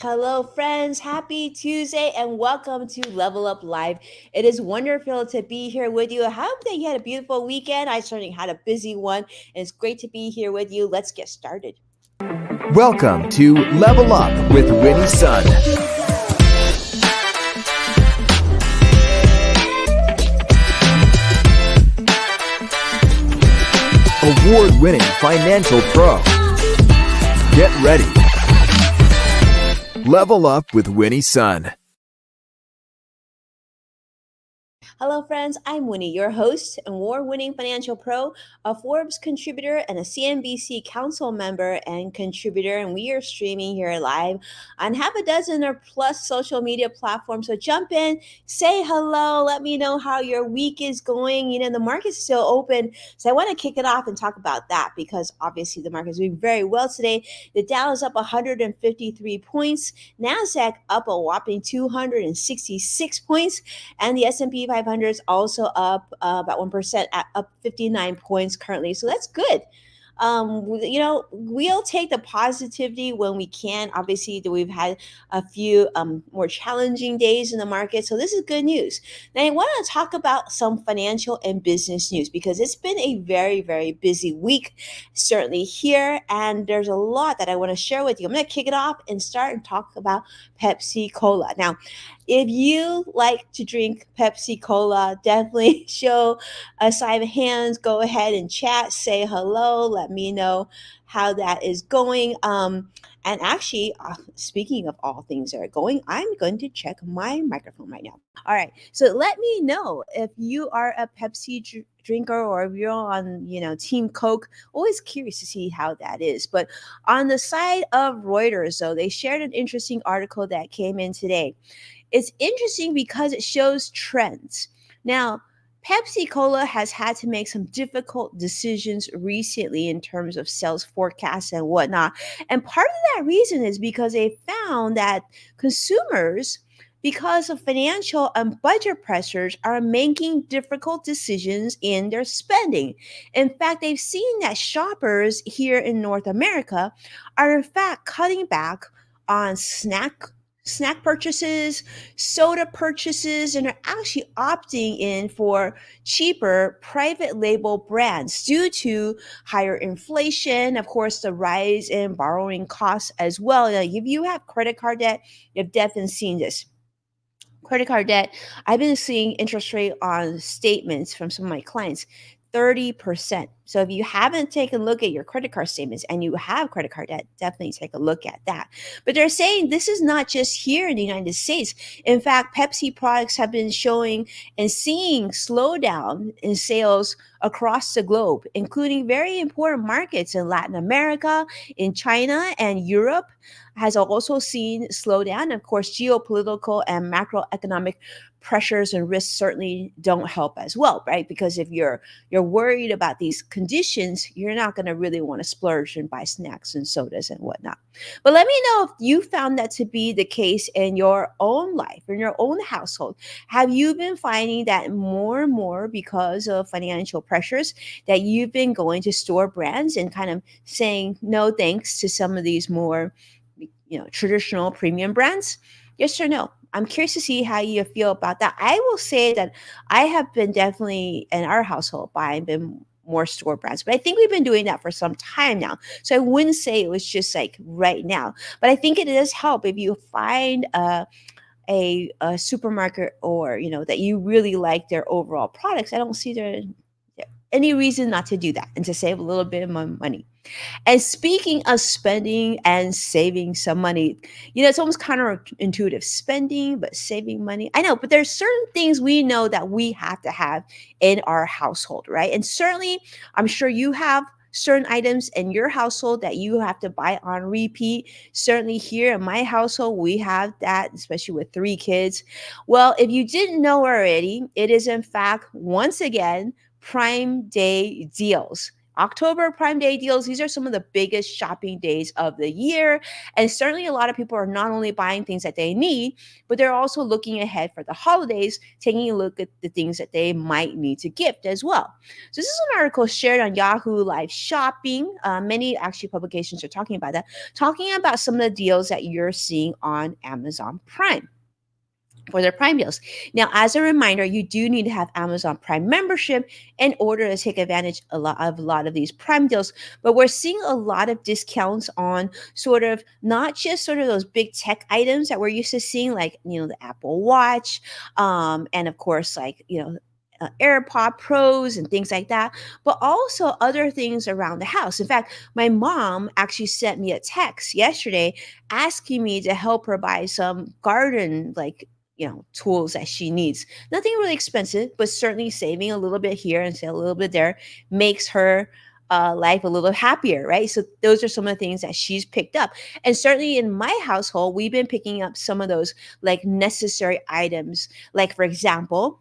Hello, friends. Happy Tuesday and welcome to Level Up Live. It is wonderful to be here with you. I hope that you had a beautiful weekend. I certainly had a busy one, and it's great to be here with you. Let's get started. Welcome to Level Up with Winnie Sun. Award-winning financial pro. Get ready. Level Up with Winnie Sun. Hello, friends. I'm Winnie, your host, award-winning financial pro, a Forbes contributor, and a CNBC council member and contributor. And we are streaming here live on half a dozen or plus social media platforms. So jump in, say hello, let me know how your week is going. The market's still open, so I want to kick it off and talk about that because obviously the market is doing very well today. The Dow is up 153 points, Nasdaq up a whopping 266 points, and the S&P 500 is also up about 1%, up 59 points currently. So that's good. We'll take the positivity when we can. Obviously, we've had a few more challenging days in the market, so this is good news. Now, I want to talk about some financial and business news because it's been a very, very busy week, certainly here, and there's a lot that I want to share with you. I'm going to kick it off and start and talk about Pepsi Cola. Now, if you like to drink Pepsi Cola, definitely show a sign of hands. Go ahead and chat, say hello, let me know how that is going. And actually, speaking of all things that are going, I'm going to check my microphone right now. All right, so let me know if you are a Pepsi drinker or if you're on, Team Coke. Always curious to see how that is. But on the side of Reuters, though, they shared an interesting article that came in today. It's interesting because it shows trends. Now, Pepsi Cola has had to make some difficult decisions recently in terms of sales forecasts and whatnot. And part of that reason is because they found that consumers, because of financial and budget pressures, are making difficult decisions in their spending. In fact, they've seen that shoppers here in North America are in fact cutting back on snack purchases, soda purchases, and are actually opting in for cheaper private label brands due to higher inflation, of course, the rise in borrowing costs as well. Now, if you have credit card debt, you've definitely seen this. Credit card debt, I've been seeing interest rate on statements from some of my clients 30%. So if you haven't taken a look at your credit card statements and you have credit card debt, definitely take a look at that. But they're saying this is not just here in the United States. In fact, Pepsi products have been showing and seeing slowdown in sales across the globe, including very important markets in Latin America, in China, and Europe has also seen slowdown. Of course, geopolitical and macroeconomic pressures and risks certainly don't help as well, right? Because if you're worried about these conditions, you're not going to really want to splurge and buy snacks and sodas and whatnot. But let me know if you found that to be the case in your own life, in your own household. Have you been finding that more and more because of financial pressures that you've been going to store brands and kind of saying no thanks to some of these more traditional premium brands? Yes or no? I'm curious to see how you feel about that. I will say that I have been definitely in our household buying been more store brands, but I think we've been doing that for some time now. So I wouldn't say it was just like right now, but I think it does help if you find a supermarket or that you really like their overall products. I don't see there any reason not to do that and to save a little bit of money. And speaking of spending and saving some money, it's almost counterintuitive, spending but saving money. I know, but there's certain things we know that we have to have in our household, right? And certainly, I'm sure you have certain items in your household that you have to buy on repeat. Certainly here in my household, we have that, especially with 3 kids. Well, if you didn't know already, it is in fact, once again, Prime Day deals October Prime Day deals, these are some of the biggest shopping days of the year. And certainly a lot of people are not only buying things that they need, but they're also looking ahead for the holidays, taking a look at the things that they might need to gift as well. So this is an article shared on Yahoo Live Shopping. Many actually publications are talking about that, talking about some of the deals that you're seeing on Amazon Prime for their Prime deals. Now, as a reminder, you do need to have Amazon Prime membership in order to take advantage a lot of these Prime deals. But we're seeing a lot of discounts on sort of not just sort of those big tech items that we're used to seeing, like the Apple Watch, and of course, like AirPod Pros and things like that, but also other things around the house. In fact, my mom actually sent me a text yesterday asking me to help her buy some garden tools that she needs. Nothing really expensive, but certainly saving a little bit here and say a little bit there makes her life a little happier, right? So those are some of the things that she's picked up. And certainly in my household, we've been picking up some of those like necessary items. Like for example,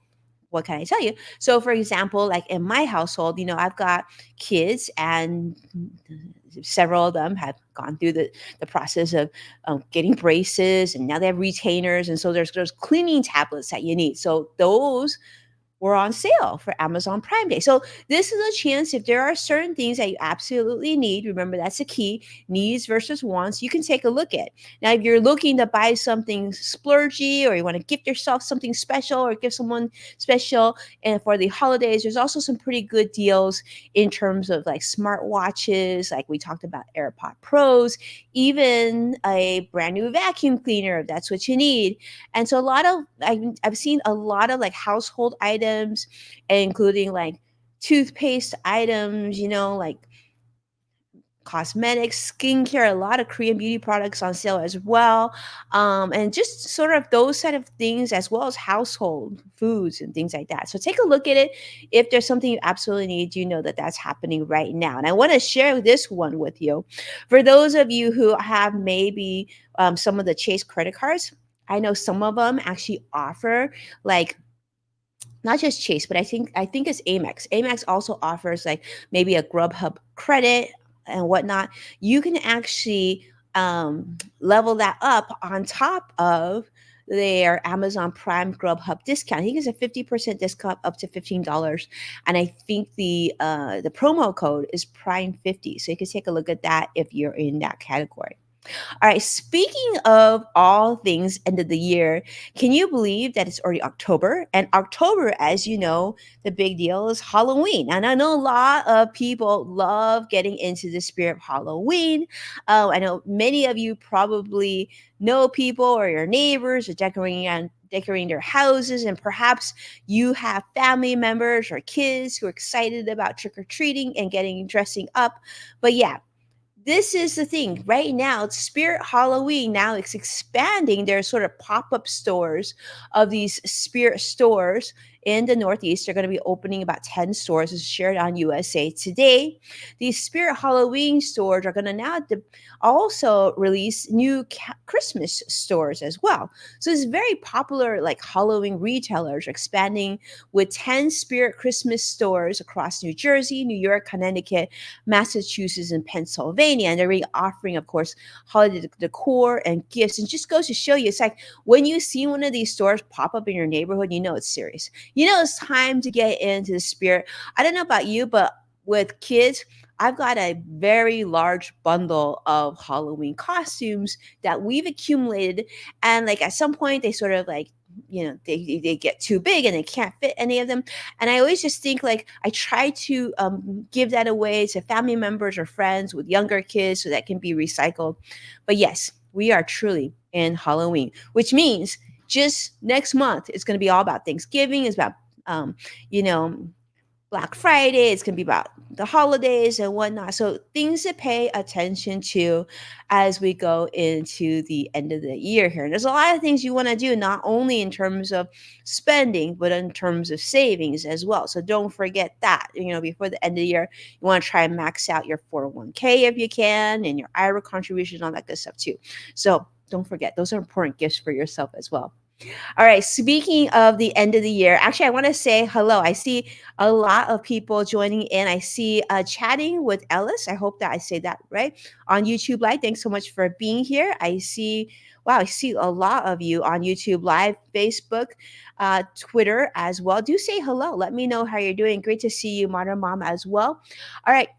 what can I tell you? So, for example, like in my household, I've got kids, and several of them have gone through the process of getting braces, and now they have retainers, and so there's cleaning tablets that you need. So those were on sale for Amazon Prime Day. So this is a chance, if there are certain things that you absolutely need, remember that's a key, needs versus wants, you can take a look at. Now, if you're looking to buy something splurgy, or you want to gift yourself something special or give someone special and for the holidays, there's also some pretty good deals in terms of like smartwatches, like we talked about AirPod Pros, even a brand new vacuum cleaner if that's what you need. And so I've seen a lot of like household items, including like toothpaste items, like cosmetics, skincare, a lot of Korean beauty products on sale as well. And just sort of those kind of things, as well as household foods and things like that. So take a look at it. If there's something you absolutely need, you know that that's happening right now. And I want to share this one with you. For those of you who have maybe some of the Chase credit cards, I know some of them actually offer like not just Chase, but I think it's Amex. Amex also offers like maybe a Grubhub credit and whatnot. You can actually level that up on top of their Amazon Prime Grubhub discount. I think it's a 50% discount up to $15. And I think the promo code is Prime50. So you can take a look at that if you're in that category. All right, speaking of all things end of the year, can you believe that it's already October? And October, as you know, the big deal is Halloween. And I know a lot of people love getting into the spirit of Halloween. I know many of you probably know people or your neighbors are decorating their houses, and perhaps you have family members or kids who are excited about trick-or-treating and getting dressing up. But yeah, this is the thing right now. It's Spirit Halloween now. It's expanding their sort of pop-up stores of these spirit stores in the Northeast. They're going to be opening about 10 stores, as shared on USA Today. These Spirit Halloween stores are going to now also release new Christmas stores as well. So it's very popular, like Halloween retailers are expanding with 10 Spirit Christmas stores across New Jersey, New York, Connecticut, Massachusetts, and Pennsylvania. And they're really offering, of course, holiday decor and gifts. And just goes to show you, it's like when you see one of these stores pop up in your neighborhood, you know it's serious. You know it's time to get into the spirit. I don't know about you, but with kids, I've got a very large bundle of Halloween costumes that we've accumulated. And like at some point, they sort of like, they get too big and they can't fit any of them. And I always just think like I try to give that away to family members or friends with younger kids so that can be recycled. But yes, we are truly in Halloween, which means just next month it's going to be all about Thanksgiving. It's about you know Black Friday. It's going to be about the holidays and whatnot. So things to pay attention to as we go into the end of the year here. And there's a lot of things you want to do, not only in terms of spending, but in terms of savings as well. So don't forget that, before the end of the year, you want to try and max out your 401k if you can, and your IRA contributions, all that good stuff too. So don't forget, those are important gifts for yourself as well. All right. Speaking of the end of the year, actually, I want to say hello. I see a lot of people joining in. I see chatting with Ellis. I hope that I say that right on YouTube Live. Thanks so much for being here. I see, wow, I see a lot of you on YouTube Live, Facebook, Twitter as well. Do say hello. Let me know how you're doing. Great to see you, Modern Mom, as well. All right.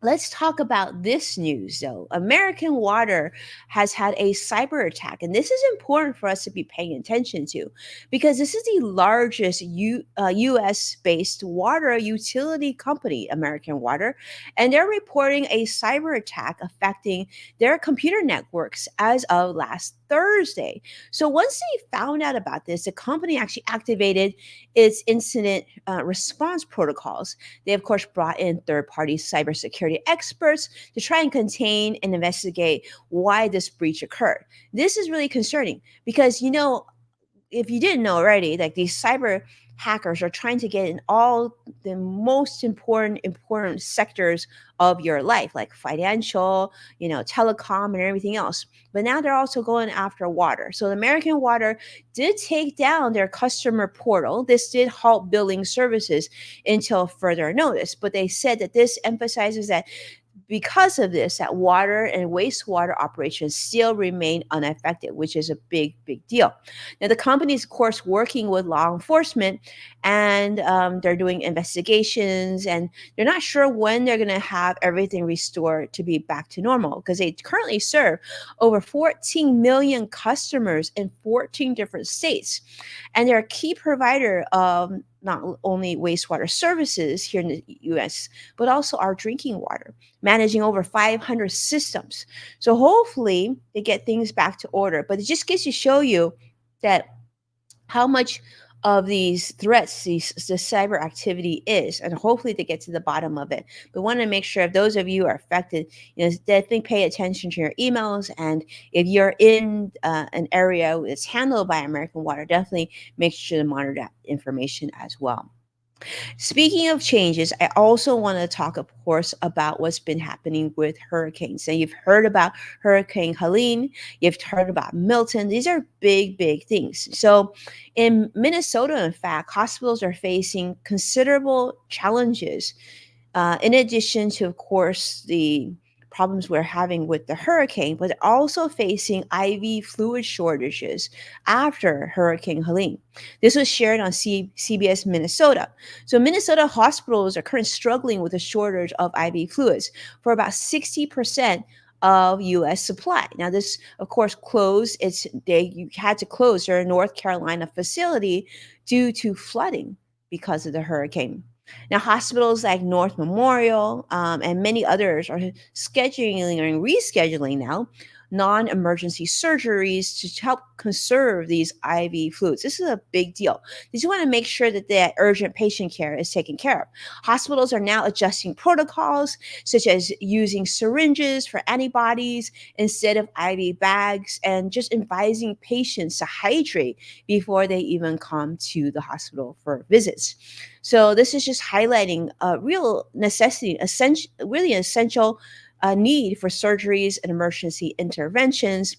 Let's talk about this news though. American Water has had a cyber attack, and this is important for us to be paying attention to because this is the largest US based water utility company, American Water, and they're reporting a cyber attack affecting their computer networks as of last Thursday. So once they found out about this, the company actually activated its incident response protocols. They, of course, brought in third party cybersecurity experts to try and contain and investigate why this breach occurred. This is really concerning because, if you didn't know already, like these cyber hackers are trying to get in all the most important sectors of your life, like financial, telecom and everything else. But now they're also going after water. So the American Water did take down their customer portal. This did halt billing services until further notice. But they said that this emphasizes that because of this, that water and wastewater operations still remain unaffected, which is a big deal. Now, the company is, of course, working with law enforcement, and they're doing investigations, and they're not sure when they're going to have everything restored to be back to normal because they currently serve over 14 million customers in 14 different states, and they're a key provider of not only wastewater services here in the US, but also our drinking water, managing over 500 systems. So hopefully they get things back to order. But it just gets to show you that how much of these threats the cyber activity is, and hopefully they get to the bottom of it. But want to make sure if those of you are affected, definitely pay attention to your emails, and if you're in an area that's handled by American Water, definitely make sure to monitor that information as well. Speaking of changes, I also want to talk, of course, about what's been happening with hurricanes. So you've heard about Hurricane Helene, you've heard about Milton. These are big things. So in Minnesota, in fact, hospitals are facing considerable challenges in addition to, of course, the problems we're having with the hurricane, but they're also facing IV fluid shortages after Hurricane Helene. This was shared on CBS Minnesota. So Minnesota hospitals are currently struggling with a shortage of IV fluids for about 60% of U.S. supply. Now, this, of course, closed. You had to close their North Carolina facility due to flooding because of the hurricane. Now, hospitals like North Memorial and many others are scheduling and rescheduling now non-emergency surgeries to help conserve these IV fluids. This is a big deal. They just want to make sure that the urgent patient care is taken care of. Hospitals are now adjusting protocols, such as using syringes for antibodies instead of IV bags, and just advising patients to hydrate before they even come to the hospital for visits. So this is just highlighting a real necessity, really essential need for surgeries and emergency interventions.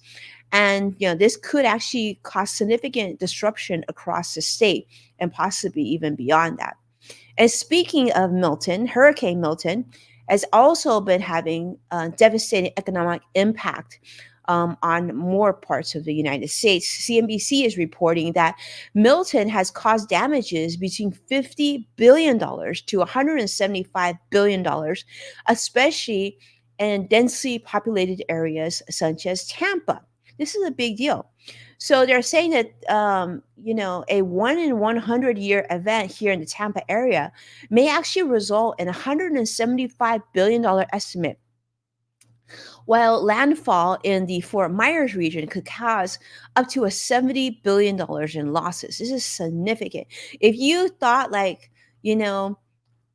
And this could actually cause significant disruption across the state and possibly even beyond that. And speaking of Milton, Hurricane Milton has also been having devastating economic impact on more parts of the United States. CNBC is reporting that Milton has caused damages between $50 billion to $175 billion, especially in densely populated areas such as Tampa. This is a big deal. So they're saying that a 1 in 100 year event here in the Tampa area may actually result in a $175 billion estimate, while landfall in the Fort Myers region could cause up to a $70 billion in losses. This is significant. If you thought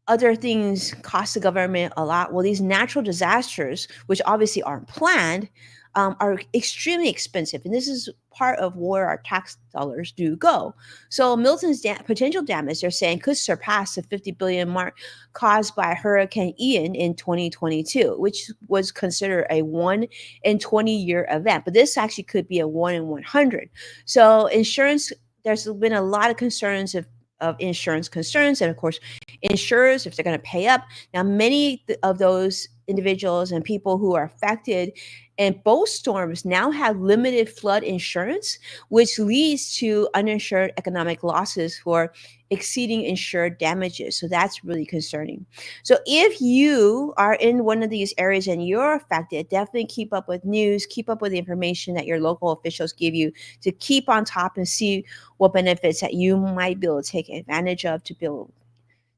other things cost the government a lot, well, these natural disasters, which obviously aren't planned, are extremely expensive, and this is part of where our tax dollars do go. So Milton's potential damage, they're saying, could surpass the 50 billion mark caused by Hurricane Ian in 2022, which was considered a 1 in 20 year event. But this actually could be a 1 in 100. So insurance, there's been a lot of concerns of insurance concerns, and of course insurers, if they're going to pay up. Now many of those individuals and people who are affected in both storms now have limited flood insurance, which leads to uninsured economic losses for exceeding insured damages. So that's really concerning. So if you are in one of these areas and you're affected, definitely keep up with news, keep up with the information that your local officials give you to keep on top and see what benefits that you might be able to take advantage of to build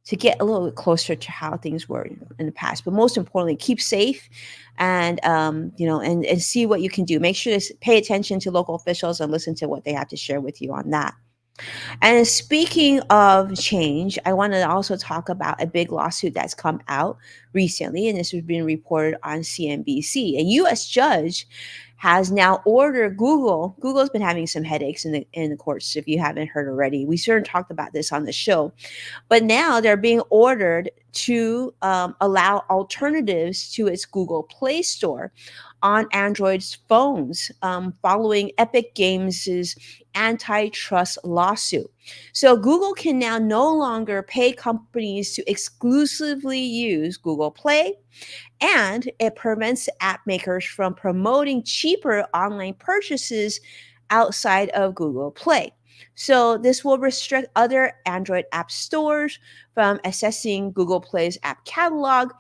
to get a little bit closer to how things were in the past. But most importantly, keep safe, and and see what you can do. Make sure to pay attention to local officials and listen to what they have to share with you on that. And speaking of change, I want to also talk about a big lawsuit that's come out recently, and this has been reported on CNBC. A U.S. judge has now ordered Google. Google's been having some headaches in the courts. If you haven't heard already, we sort of talked about this on the show, but now they're being ordered to allow alternatives to its Google Play Store on Android's phones, following Epic Games' antitrust lawsuit. So Google can now no longer pay companies to exclusively use Google Play, and it prevents app makers from promoting cheaper online purchases outside of Google Play. So this will restrict other Android app stores from accessing Google Play's app catalog,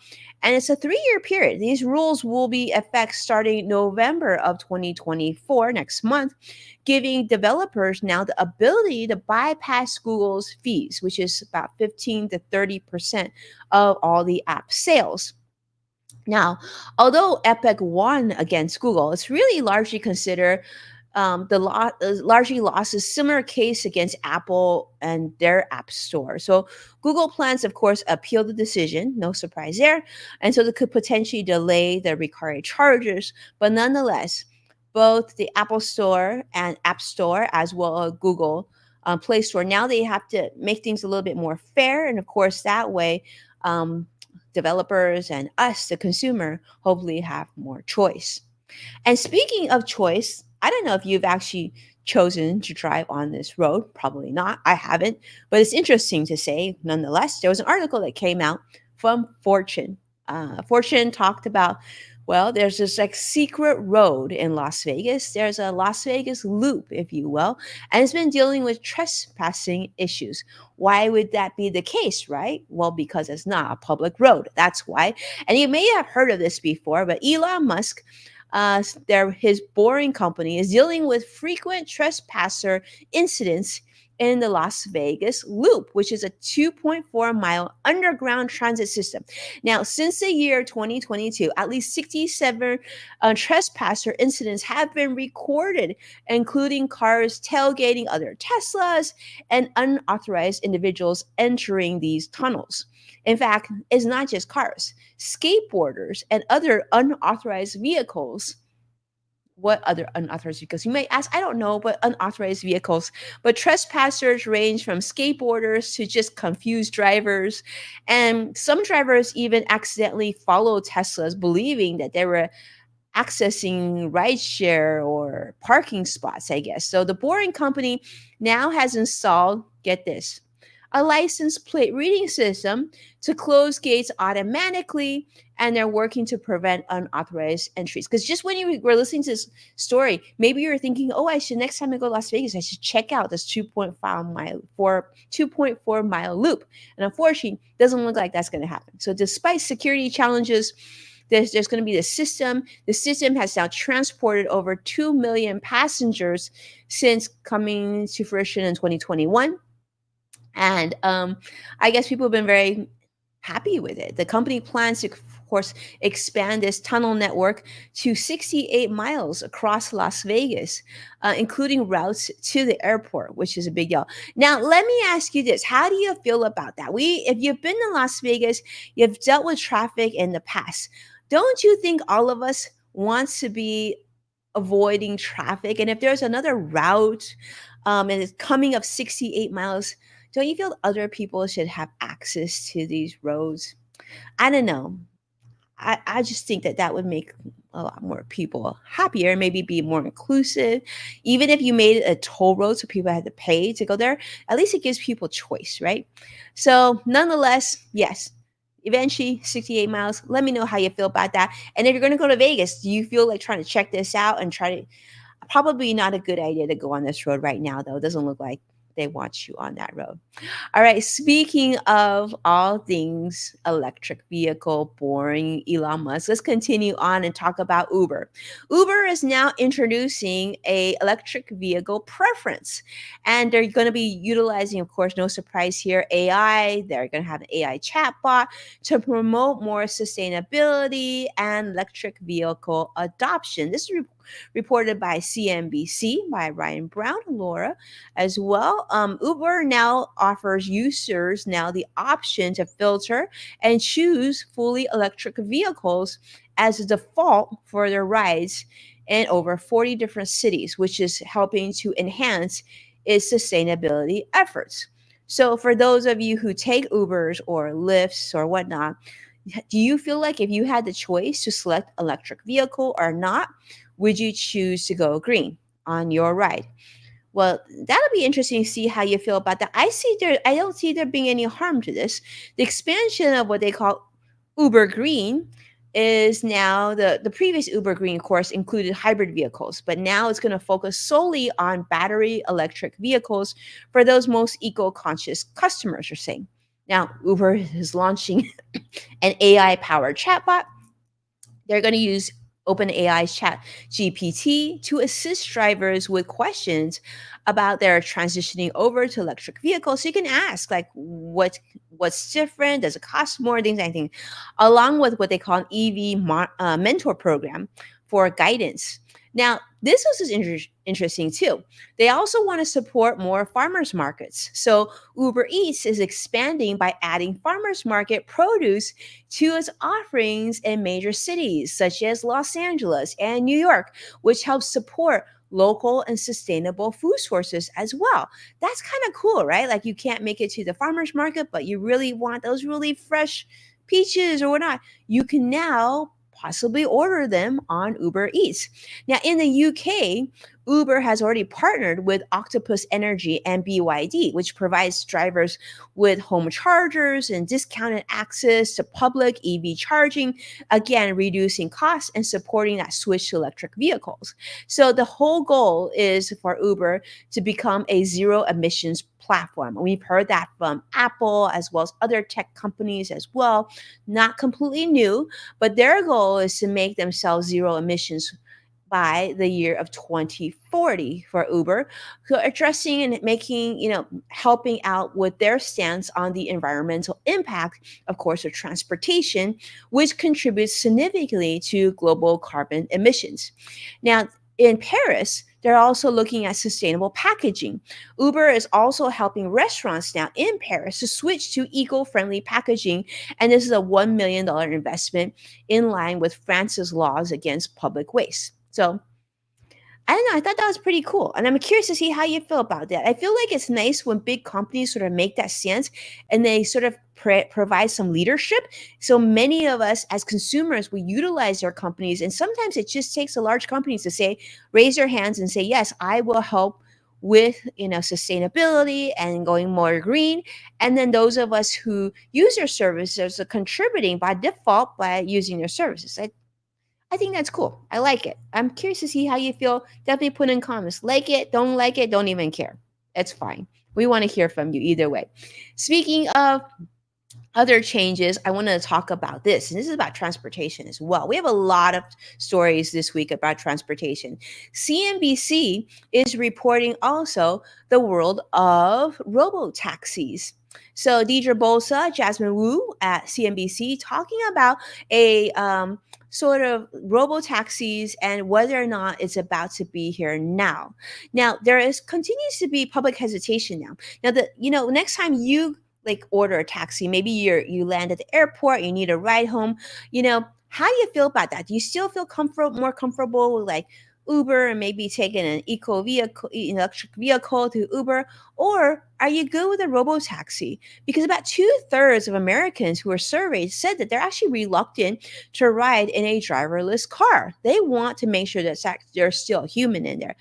and it's a 3-year period. These rules will be effect starting November of 2024, next month, giving developers now the ability to bypass Google's fees, which is about 15 to 30% of all the app sales. Now, although Epic won against Google, it's really largely considered largely lost a similar case against Apple and their App Store. So Google plans, of course, appeal the decision. No surprise there, and so they could potentially delay the required charges. But nonetheless, both the Apple Store and App Store, as well as Google Play Store, now they have to make things a little bit more fair, and of course, that way. Developers and us, the consumer, hopefully have more choice. And speaking of choice, I don't know if you've actually chosen to drive on this road. Probably not. I haven't. But it's interesting to say, nonetheless. There was an article that came out from Fortune. Fortune talked about, well, there's this like secret road in Las Vegas. There's a Las Vegas loop, if you will, and it's been dealing with trespassing issues. Why would that be the case, right? Well, because it's not a public road. That's why. And you may have heard of this before, but Elon Musk, his Boring company, is dealing with frequent trespasser incidents in the Las Vegas Loop, which is a 2.4-mile underground transit system. Now, since the year 2022, at least 67 trespasser incidents have been recorded, including cars tailgating other Teslas and unauthorized individuals entering these tunnels. In fact, it's not just cars, skateboarders, and other unauthorized vehicles. What other unauthorized vehicles? You may ask, I don't know, but unauthorized vehicles. But trespassers range from skateboarders to just confused drivers. And some drivers even accidentally follow Teslas, believing that they were accessing rideshare or parking spots, I guess. So the Boring company now has installed, get this, a license plate reading system to close gates automatically, and they're working to prevent unauthorized entries. Because just when you were listening to this story, maybe you're thinking, oh, I should, next time I go to Las Vegas, I should check out this 2.4 mile loop. And unfortunately, it doesn't look like that's going to happen. So despite security challenges, there's going to be the system. The system has now transported over 2 million passengers since coming to fruition in 2021. And I guess people have been very happy with it. The company plans to, of course, expand this tunnel network to 68 miles across Las Vegas, including routes to the airport, which is a big deal. Now, let me ask you this. How do you feel about that? If you've been to Las Vegas, you've dealt with traffic in the past. Don't you think all of us wants to be avoiding traffic. And if there's another route and it's coming up 68 miles, don't you feel other people should have access to these roads? I don't know. I just think that that would make a lot more people happier, maybe be more inclusive. Even if you made it a toll road so people had to pay to go there, at least it gives people choice, right? So, nonetheless, yes, eventually 68 miles. Let me know how you feel about that. And if you're going to go to Vegas, do you feel like trying to check this out and try to probably not a good idea to go on this road right now, though. It doesn't look like they want you on that road. All right. Speaking of all things electric vehicle, boring Elon Musk, let's continue on and talk about Uber. Uber is now introducing a electric vehicle preference, and they're going to be utilizing, of course, no surprise here, AI. They're going to have an AI chatbot to promote more sustainability and electric vehicle adoption. This is reported by CNBC by Ryan Brown, Laura as well. Uber now offers users now the option to filter and choose fully electric vehicles as a default for their rides in over 40 different cities, which is helping to enhance its sustainability efforts. So, for those of you who take Ubers or Lyfts or whatnot, do you feel like if you had the choice to select electric vehicle or not, would you choose to go green on your ride? Well, that'll be interesting to see how you feel about that. I don't see there being any harm to this. The expansion of what they call Uber Green is now the previous Uber Green course included hybrid vehicles, but now it's going to focus solely on battery electric vehicles for those most eco-conscious customers are saying. Now, Uber is launching an AI powered chatbot. They're going to use OpenAI's Chat GPT to assist drivers with questions about their transitioning over to electric vehicles. So you can ask like what's different, does it cost more, things anything, along with what they call an mentor program for guidance. Now, this was interesting too. They also want to support more farmers markets. So Uber Eats is expanding by adding farmers market produce to its offerings in major cities such as Los Angeles and New York, which helps support local and sustainable food sources as well. That's kind of cool, right? Like you can't make it to the farmers market, but you really want those really fresh peaches or whatnot. You can now possibly order them on Uber Eats. Now, in the UK, Uber has already partnered with Octopus Energy and BYD, which provides drivers with home chargers and discounted access to public EV charging, again, reducing costs and supporting that switch to electric vehicles. So the whole goal is for Uber to become a zero emissions platform. We've heard that from Apple as well as other tech companies as well. Not completely new, but their goal is to make themselves zero emissions by the year of 2040 for Uber, who are addressing and making, helping out with their stance on the environmental impact, of course, of transportation, which contributes significantly to global carbon emissions. Now, in Paris, they're also looking at sustainable packaging. Uber is also helping restaurants now in Paris to switch to eco friendly packaging. And this is a $1 million investment in line with France's laws against public waste. So I don't know. I thought that was pretty cool. And I'm curious to see how you feel about that. I feel like it's nice when big companies sort of make that stance and they sort of provide some leadership. So many of us as consumers, we utilize their companies. And sometimes it just takes the large companies to say, raise their hands and say, yes, I will help with sustainability and going more green. And then those of us who use their services are contributing by default by using their services. I think that's cool. I like it. I'm curious to see how you feel. Definitely put in comments. Like it, don't even care. It's fine. We want to hear from you either way. Speaking of other changes, I want to talk about this. And this is about transportation as well. We have a lot of stories this week about transportation. CNBC is reporting also the world of robotaxis. So Deidre Bolsa, Jasmine Wu at CNBC talking about a sort of robo-taxis and whether or not it's about to be here now. Now, there is continues to be public hesitation now. Now, next time you like order a taxi, maybe you land at the airport, you need a ride home, how do you feel about that? Do you still feel more comfortable with like Uber and maybe taking an eco vehicle, electric vehicle to Uber? Or are you good with a robotaxi? Because about two-thirds of Americans who were surveyed said that they're actually reluctant to ride in a driverless car. They want to make sure that there's still a human in there.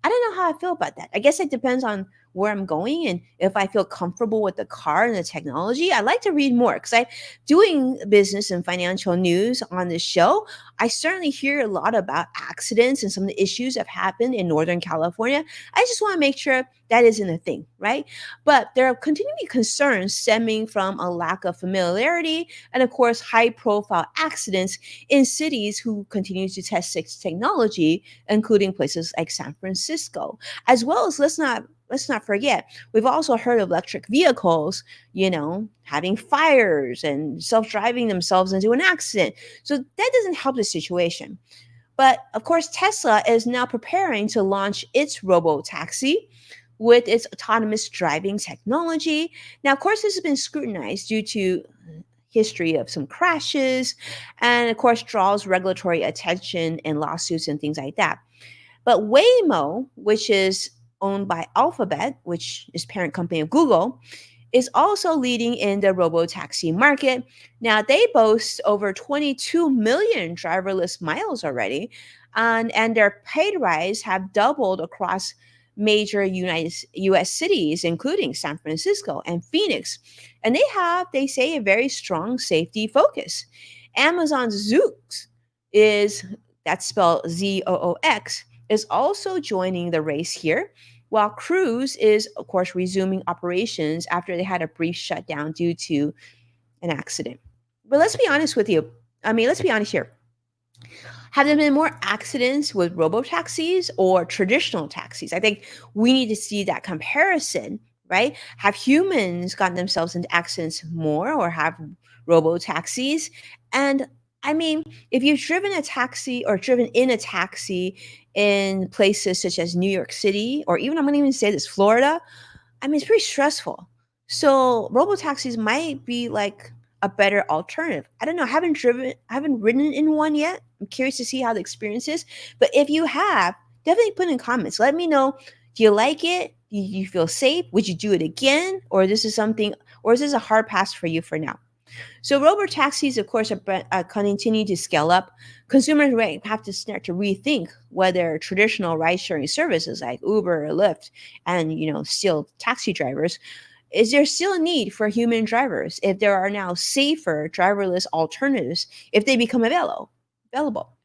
I don't know how I feel about that. I guess it depends on where I'm going and if I feel comfortable with the car and the technology. I like to read more because I doing business and financial news on this show. I certainly hear a lot about accidents and some of the issues that have happened in Northern California. I just want to make sure that isn't a thing, right? But there are continuing concerns stemming from a lack of familiarity and, of course, high profile accidents in cities who continue to test technology, including places like San Francisco, as well as let's not forget, we've also heard of electric vehicles, having fires and self-driving themselves into an accident. So that doesn't help the situation. But of course, Tesla is now preparing to launch its robo-taxi with its autonomous driving technology. Now, of course, this has been scrutinized due to history of some crashes and of course draws regulatory attention and lawsuits and things like that. But Waymo, which is owned by Alphabet, which is parent company of Google, is also leading in the robotaxi market. Now, they boast over 22 million driverless miles already, and their paid rides have doubled across major US cities, including San Francisco and Phoenix. And they say, a very strong safety focus. Amazon's Zoox is, that's spelled Zoox, is also joining the race here, while Cruise is, of course, resuming operations after they had a brief shutdown due to an accident. But let's be honest with you. Let's be honest here. Have there been more accidents with robo-taxis or traditional taxis? I think we need to see that comparison, right? Have humans gotten themselves into accidents more or have robo-taxis? And if you've driven a taxi or driven in a taxi in places such as New York City, or even, I'm going to even say this, Florida, it's pretty stressful. So robo taxis might be like a better alternative. I don't know. I haven't ridden in one yet. I'm curious to see how the experience is. But if you have, definitely put in comments. Let me know. Do you like it? Do you feel safe? Would you do it again? Or is this a hard pass for you for now? So robo taxis, of course, are continuing to scale up. Consumers have to start to rethink whether traditional ride-sharing services like Uber or Lyft and still taxi drivers, is there still a need for human drivers if there are now safer driverless alternatives if they become available,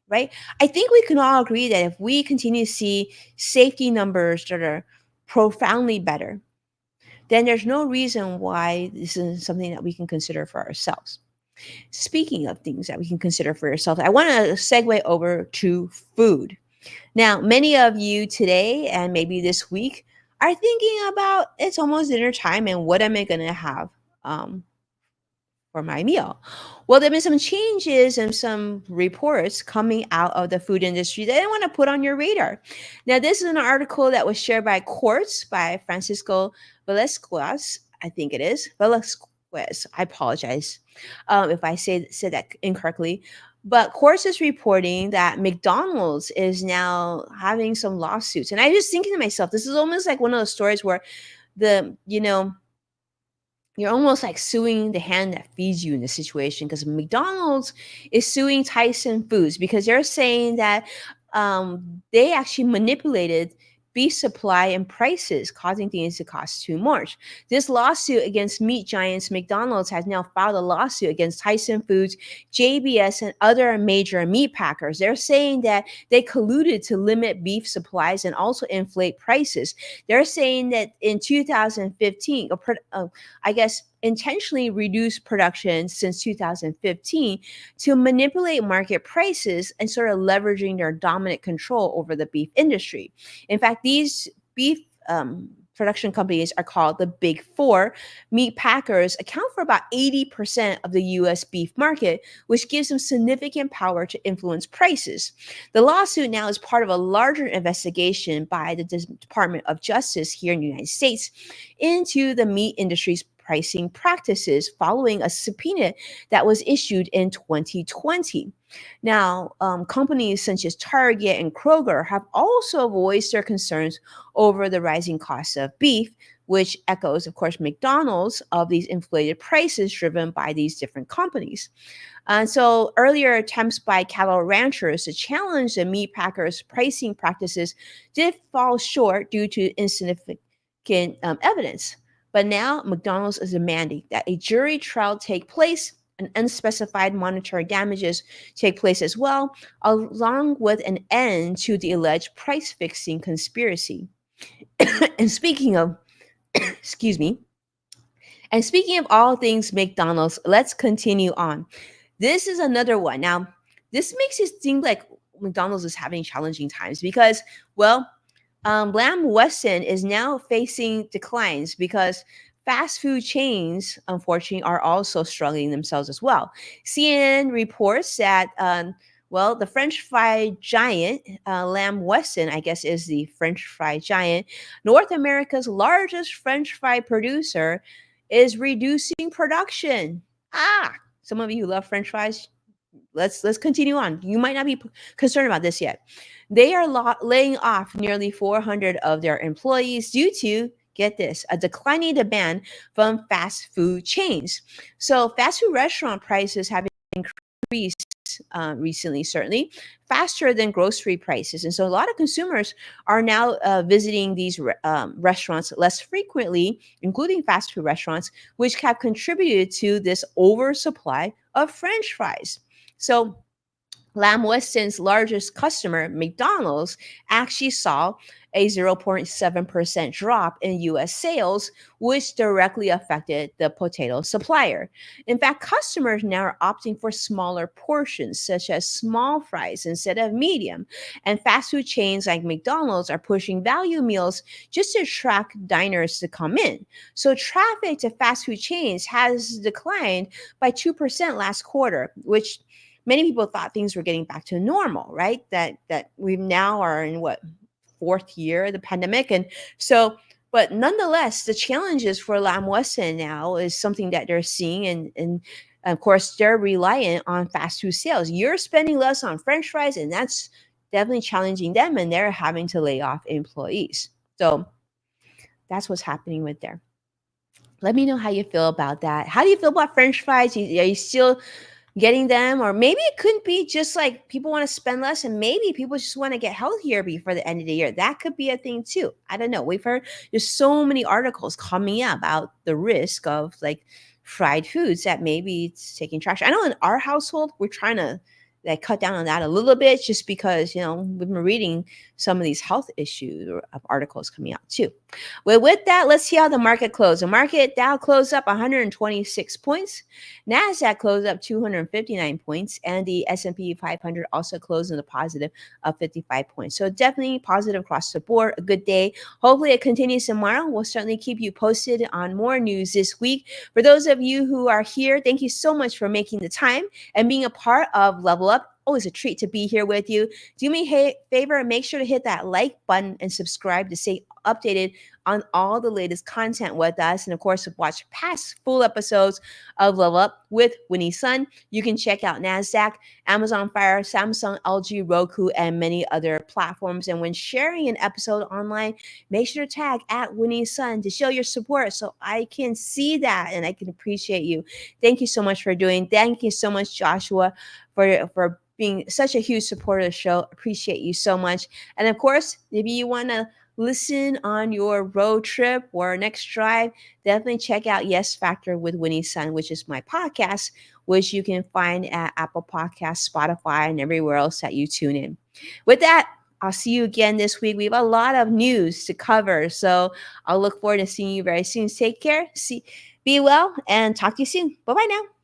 right? I think we can all agree that if we continue to see safety numbers that are profoundly better, then there's no reason why this isn't something that we can consider for ourselves. Speaking of things that we can consider for yourself, I want to segue over to food. Now, many of you today and maybe this week are thinking about it's almost dinner time and what am I going to have um, for my meal? Well, there have been some changes and some reports coming out of the food industry that I want to put on your radar. Now, this is an article that was shared by Quartz by Francisco Velasquez, I think it is. Velasquez. I apologize if I said that incorrectly. But Quartz is reporting that McDonald's is now having some lawsuits. And I was thinking to myself, this is almost like one of those stories where you're almost like suing the hand that feeds you in this situation, because McDonald's is suing Tyson Foods because they're saying that they actually manipulated beef supply and prices, causing things to cost too much. This lawsuit against meat giants McDonald's has now filed a lawsuit against Tyson Foods, JBS, and other major meat packers. They're saying that they colluded to limit beef supplies and also inflate prices. They're saying that in 2015, I guess intentionally reduced production since 2015 to manipulate market prices and sort of leveraging their dominant control over the beef industry. In fact, these beef production companies are called the Big Four. Meat packers account for about 80% of the US beef market, which gives them significant power to influence prices. The lawsuit now is part of a larger investigation by the Department of Justice here in the United States into the meat industry's pricing practices following a subpoena that was issued in 2020. Now, companies such as Target and Kroger have also voiced their concerns over the rising cost of beef, which echoes, of course, McDonald's of these inflated prices driven by these different companies. And so earlier attempts by cattle ranchers to challenge the meat packers' pricing practices did fall short due to insignificant evidence. But now McDonald's is demanding that a jury trial take place and unspecified monetary damages take place as well, along with an end to the alleged price fixing conspiracy. And speaking of, excuse me, and speaking of all things McDonald's, let's continue on. This is another one. Now, this makes it seem like McDonald's is having challenging times because, well, Lamb Wesson is now facing declines because fast food chains, unfortunately, are also struggling themselves as well. CNN reports that, well, the French fry giant, Lamb Wesson, I guess, is the French fry giant, North America's largest French fry producer, is reducing production. Some of you who love French fries, let's continue on. You might not be concerned about this yet. They are laying off nearly 400 of their employees due to, get this, a declining demand from fast food chains. So fast food restaurant prices have increased recently, certainly faster than grocery prices, and so a lot of consumers are now visiting these restaurants less frequently, including fast food restaurants, which have contributed to this oversupply of French fries. So Lamb Weston's largest customer, McDonald's, actually saw a 0.7% drop in US sales, which directly affected the potato supplier. In fact, customers now are opting for smaller portions, such as small fries instead of medium. And fast food chains like McDonald's are pushing value meals just to attract diners to come in. So traffic to fast food chains has declined by 2% last quarter, which many people thought things were getting back to normal, right? That we now are in what, fourth year of the pandemic, and so, but nonetheless, the challenges for Lamb Weston now is something that they're seeing, and of course they're reliant on fast food sales. You're spending less on French fries, and that's definitely challenging them, and they're having to lay off employees. So that's what's happening with there. Let me know how you feel about that. How do you feel about French fries? Are you still getting them? Or maybe it couldn't be just like people want to spend less and maybe people just want to get healthier before the end of the year. That could be a thing too. I don't know. We've heard there's so many articles coming up about the risk of like fried foods that maybe it's taking trash. I know in our household, we're trying to like cut down on that a little bit just because, we've been reading some of these health issues or of articles coming out too. Well, with that, let's see how the market closed. The market Dow closed up 126 points. NASDAQ closed up 259 points. And the S&P 500 also closed in the positive of 55 points. So definitely positive across the board. A good day. Hopefully it continues tomorrow. We'll certainly keep you posted on more news this week. For those of you who are here, thank you so much for making the time and being a part of Level Up. Always a treat to be here with you. Do me a favor and make sure to hit that like button and subscribe to stay updated on all the latest content with us. And of course, to watch past full episodes of Level Up with Winnie Sun, you can check out NASDAQ, Amazon Fire, Samsung, LG, Roku, and many other platforms. And when sharing an episode online, make sure to tag at Winnie Sun to show your support so I can see that and I can appreciate you. Thank you so much for doing. Thank you so much, Joshua, for being such a huge supporter of the show. Appreciate you so much. And of course, maybe you want to listen on your road trip or next drive, definitely check out Yes Factor with Winnie Sun, which is my podcast, which you can find at Apple Podcasts, Spotify, and everywhere else that you tune in. With that, I'll see you again this week. We have a lot of news to cover, so I'll look forward to seeing you very soon. Take care, be well, and talk to you soon. Bye-bye now.